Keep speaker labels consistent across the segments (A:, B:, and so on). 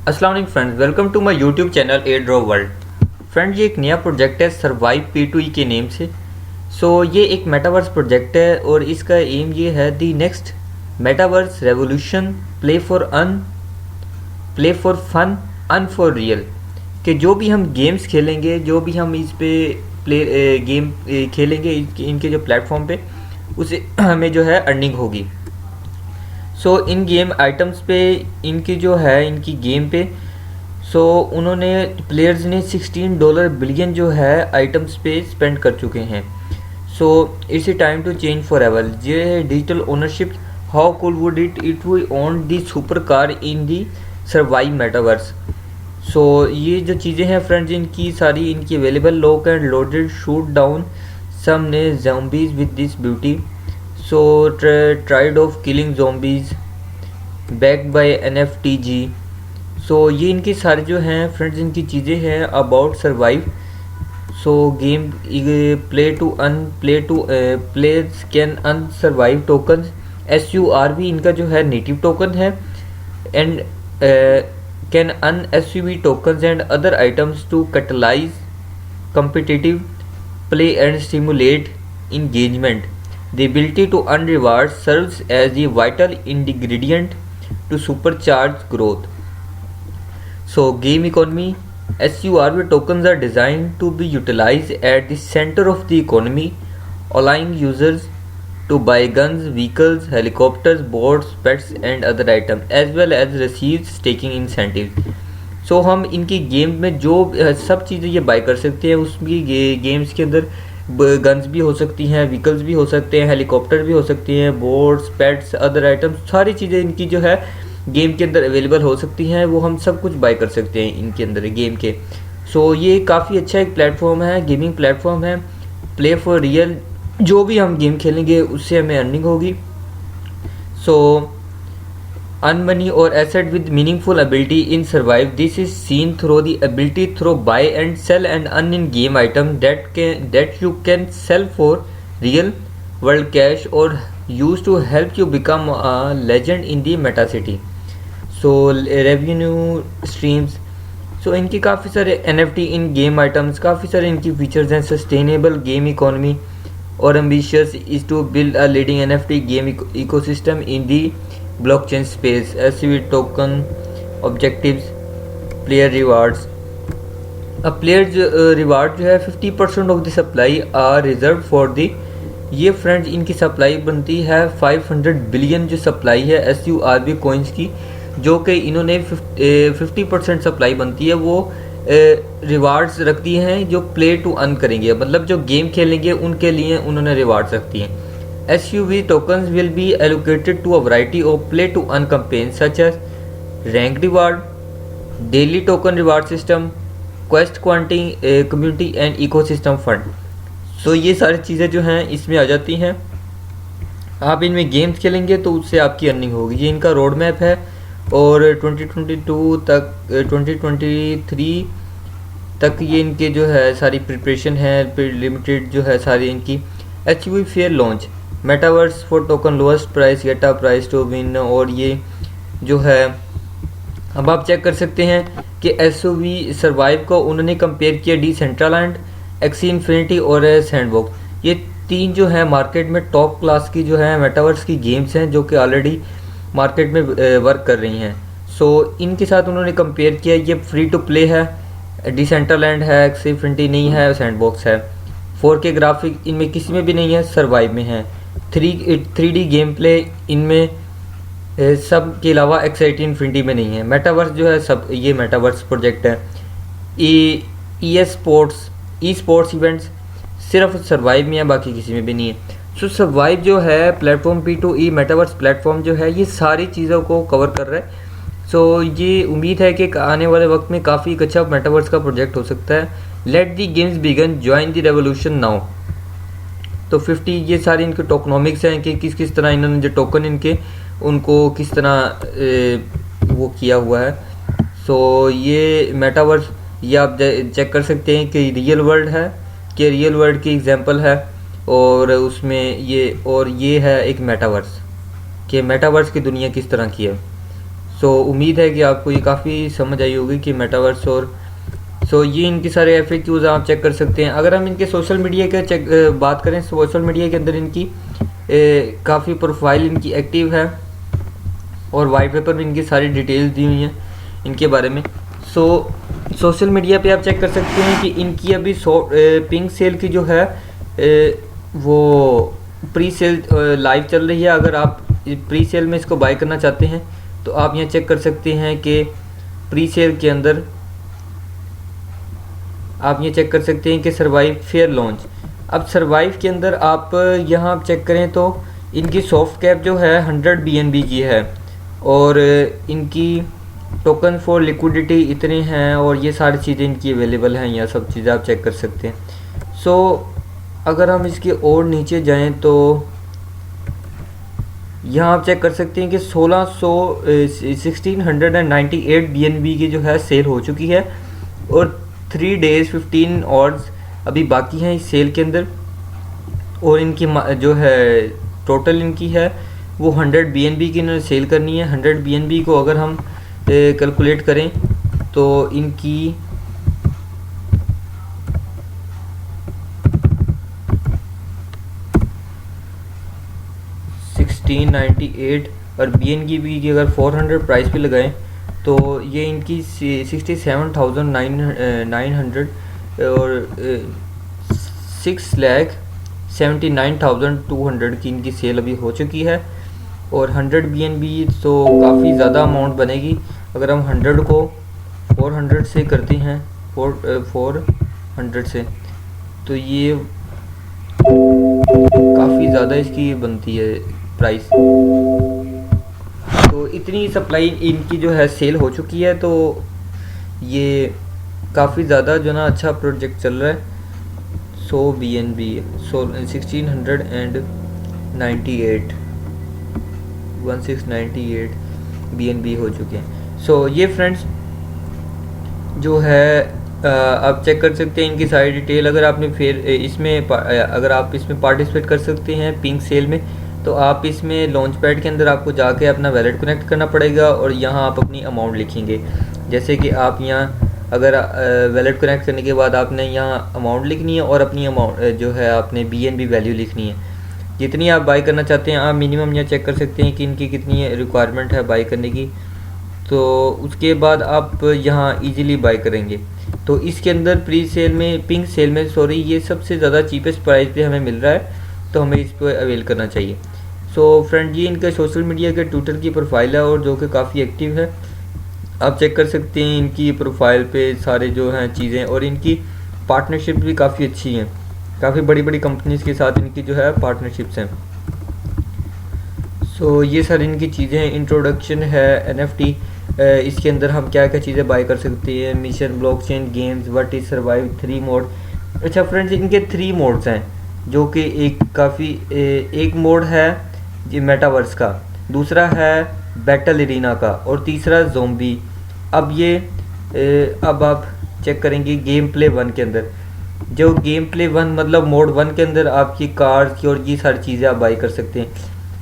A: अस्सलाम वालेकुम friends, welcome to my YouTube channel air drop world. Friends, ये एक नया प्रोजेक्ट है सर्वाइव P2E के नेम से। ये एक मेटावर्स प्रोजेक्ट है और इसका एम ये है the next metaverse revolution, play for fun, earn for real. कि जो भी हम गेम्स खेलेंगे, जो भी हम इस पे गेम खेलेंगे इनके जो प्लेटफॉर्म पे, उसे हमें जो है अर्निंग होगी। इन गेम आइटम्स पे इनकी जो है इनकी गेम पे उन्होंने प्लेयर्स ने $16 बिलियन जो है आइटम्स पे स्पेंड कर चुके हैं। It's a time to change forever. ये है digital ownership. How cool would it we own the super car in the survive metaverse. ये जो चीज़ें हैं फ्रेंड्स, इनकी सारी इनकी available lock and loaded shoot down some ने zombies with this beauty. Tried of killing zombies backed by NFTG। ये इनकी सारी जो हैं फ्रेंड्स, इनकी चीज़ें हैं about survive. Game players can earn survive tokens. SURV इनका जो है नेटिव टोकन है and can earn SUV tokens and other items to catalyse competitive play and stimulate engagement. The ability to earn rewards serves as the vital ingredient to supercharge growth. Game economy. SURV tokens are designed to be utilized at the center of the economy, allowing users to buy guns, vehicles, helicopters, boats, pets, and other items, as well as receive staking incentives. हम इनकी game में जो सब चीज़ें ये bye कर सकते हैं, उसकी गेम्स के अंदर गन्स भी हो सकती हैं, व्हीकल्स भी हो सकते हैं, हेलीकॉप्टर भी हो सकती हैं, बोट्स, पेट्स, अदर आइटम्स, सारी चीज़ें इनकी जो है गेम के अंदर अवेलेबल हो सकती हैं। वो हम सब कुछ बाय कर सकते हैं इनके अंदर गेम के। ये काफ़ी अच्छा एक प्लेटफॉर्म है, गेमिंग प्लेटफॉर्म है, प्ले फॉर रियल। जो भी हम गेम खेलेंगे उससे हमें अर्निंग होगी। Earn money or asset with meaningful ability in survive. This is seen through the ability through buy and sell and earn in game item that you can sell for real world cash or use to help you become a legend in the meta city. Revenue streams. इनकी काफ़ी सारे NFT इन game items, काफ़ी सारे इनकी features हैं। Sustainable game economy और ambitious is to build a leading NFT game ecosystem in the blockchain space. SUV token objectives, player rewards. अब player reward जो है 50% of the supply are reserve for the. ये friends इनकी supply बनती है 500 billion जो supply है SURV coins की, जो कि इन्होंने 50% सप्लाई बनती है वो रिवार्ड्स रखती हैं जो प्ले टू अर्न करेंगे, मतलब जो गेम खेलेंगे उनके लिए उन्होंने रिवार्ड्स रखती हैं। SUV tokens will be allocated to a variety of play to earn campaigns such as rank reward, daily token reward system, quest community and ecosystem fund. ये सारी चीज़ें जो हैं इसमें आ जाती हैं। आप इनमें गेम्स खेलेंगे तो उससे आपकी अर्निंग होगी। ये इनका रोड मैप है और 2023 तक ये इनके जो है सारी प्रिपरेशन है, लिमिटेड जो है सारी इनकी। HUV fair launch, metaverse for token lowest price, get a price to win. और ये जो है अब आप चेक कर सकते हैं कि SUV सर्वाइव को उन्होंने कंपेयर किया डिसेंट्रलैंड, एक्सी इन्फिनिटी और सैंडबॉक्स। ये तीन जो है मार्केट में टॉप क्लास की जो है मेटावर्स की गेम्स हैं जो कि ऑलरेडी मार्केट में वर्क कर रही हैं। इनके साथ उन्होंने कंपेयर किया। ये फ्री टू प्ले है, डिसेंट्रलैंड है, एक्सी इन्फिनिटी नहीं है, सैंडबॉक्स है। 4K ग्राफिक इनमें किसी में भी नहीं है, सर्वाइव में है। 3D गेम प्ले इनमें सब के अलावा एक्साइटी इन्फिनिटी में नहीं है। मेटावर्स जो है सब ये मेटावर्स प्रोजेक्ट है। ई स्पोर्ट्स इवेंट्स सिर्फ सर्वाइव में है, बाकी किसी में भी नहीं है। सर्वाइव जो है प्लेटफॉर्म P2E मेटावर्स प्लेटफॉर्म जो है ये सारी चीज़ों को कवर कर रहा है। ये उम्मीद है कि आने वाले वक्त में काफ़ी अच्छा मेटावर्स का प्रोजेक्ट हो सकता है। Let the games begin, join the revolution now. 50 ये सारी इनके टोकनॉमिक्स हैं कि किस किस तरह इन्होंने जो टोकन इनके उनको किस तरह वो किया हुआ है। ये मेटावर्स ये आप चेक कर सकते हैं कि रियल वर्ल्ड है, कि रियल वर्ल्ड की एग्जांपल है और उसमें ये है एक मेटावर्स, कि मेटावर्स की दुनिया किस तरह की है। सो उम्मीद है कि आपको ये काफ़ी समझ आई होगी कि मेटावर्स और ये इनके सारे FAQs आप चेक कर सकते हैं। अगर हम इनके सोशल मीडिया के बात करें, सोशल मीडिया के अंदर इनकी काफ़ी प्रोफाइल इनकी एक्टिव है और वाइट पेपर में इनकी सारी डिटेल्स दी हुई हैं इनके बारे में। सोशल मीडिया पे आप चेक कर सकते हैं कि इनकी अभी पिंक सेल की जो है वो प्री सेल लाइव चल रही है। अगर आप प्री सेल में इसको बाय करना चाहते हैं तो आप यहाँ चेक कर सकते हैं कि प्री सेल के अंदर आप ये चेक कर सकते हैं कि सर्वाइव फेयर लॉन्च। अब सर्वाइव के अंदर आप यहाँ चेक करें तो इनकी सॉफ्ट कैप जो है 100 BNB की है और इनकी टोकन फॉर लिक्विडिटी इतने हैं और ये सारी चीज़ें इनकी अवेलेबल हैं। यह सब चीज़ें आप चेक कर सकते हैं। अगर हम इसके और नीचे जाएं तो यहाँ आप चेक कर सकते हैं कि 1698 BNB की जो है सेल हो चुकी है और 3 days 15 आवर्स अभी बाकी हैं इस सेल के अंदर और इनकी जो है टोटल इनकी है वो 100 BNB की इन्होंने सेल करनी है। 100 BNB को अगर हम कैलकुलेट करें तो इनकी $1698 और BNB की अगर 400 प्राइस पे लगाएं तो ये इनकी 67,900 और 6,79,200 की इनकी सेल अभी हो चुकी है और 100 BNB तो काफ़ी ज़्यादा अमाउंट बनेगी। अगर हम 100 को 400 से करते हैं 400 से तो ये काफ़ी ज़्यादा इसकी बनती है प्राइस। तो इतनी सप्लाई इनकी जो है सेल हो चुकी है तो ये काफ़ी ज़्यादा जो ना अच्छा प्रोजेक्ट चल रहा है। 100 BNB 1698 BNB हो चुके हैं। ये फ्रेंड्स जो है आप चेक कर सकते हैं इनकी सारी डिटेल। अगर आपने फिर इसमें अगर आप इसमें पार्टिसिपेट कर सकते हैं पिंक सेल में तो आप इसमें लॉन्च पैड के अंदर आपको जाके अपना वैलेट कनेक्ट करना पड़ेगा और यहाँ आप अपनी अमाउंट लिखेंगे। जैसे कि आप यहाँ अगर वैलेट कनेक्ट करने के बाद आपने यहाँ अमाउंट लिखनी है और अपनी अमाउंट जो है आपने BNB वैल्यू लिखनी है। जितनी आप बाई करना चाहते हैं आप मिनिमम यहाँ चेक कर सकते हैं कि इनकी कितनी रिक्वायरमेंट है बाई करने की, तो उसके बाद आप यहाँ इजीली बाई करेंगे। तो इसके अंदर प्री सेल में पिंक सेल में ये सबसे ज़्यादा चीपेस्ट प्राइस पे हमें मिल रहा है तो हमें इस पर अवेल करना चाहिए। फ्रेंड ये इनका सोशल मीडिया के ट्विटर की प्रोफाइल है और जो कि काफ़ी एक्टिव है। आप चेक कर सकते हैं इनकी प्रोफाइल पे सारे जो हैं चीज़ें और इनकी पार्टनरशिप भी काफ़ी अच्छी हैं। काफ़ी बड़ी बड़ी कंपनीज़ के साथ इनकी जो है पार्टनरशिप्स हैं। ये सारी इनकी चीज़ें इंट्रोडक्शन है NFT। इसके अंदर हम क्या क्या चीज़ें बाय कर सकते हैं, mission, blockchain, games, what is survive, 3 mode. अच्छा फ्रेंड्स इनके 3 मोड्स हैं जो कि एक मोड है ये मेटावर्स का, दूसरा है बैटल एरिना का और तीसरा ज़ोंबी। अब आप चेक करेंगे गेम प्ले 1 के अंदर। जो गेम प्ले 1 मतलब मोड 1 के अंदर आपकी कार्स की और ये सारी चीज़ें आप बाई कर सकते हैं।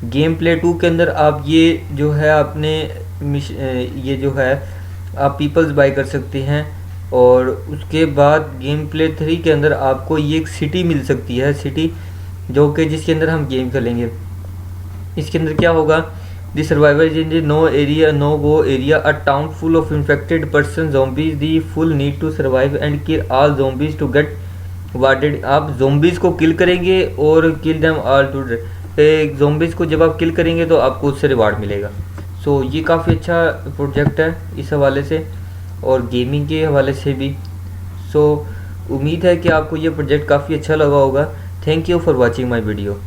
A: गेम प्ले 2 के अंदर आप ये जो है अपने ये जो है आप पीपल्स बाई कर सकते हैं और उसके बाद गेम प्ले 3 के अंदर आपको ये एक सिटी मिल सकती है, सिटी जो कि जिसके अंदर हम गेम खेलेंगे। इसके अंदर क्या होगा, the survivor in no area no go area, a town full of infected person zombies, the full need to survive and kill all zombies to get warded. आप ज़ॉम्बीज़ को किल करेंगे और kill them all to zombies को जब आप किल करेंगे तो आपको उससे रिवार्ड मिलेगा। ये काफ़ी अच्छा प्रोजेक्ट है इस हवाले से और गेमिंग के हवाले से भी। उम्मीद है कि आपको ये प्रोजेक्ट काफ़ी अच्छा लगा होगा। Thank you for watching my video.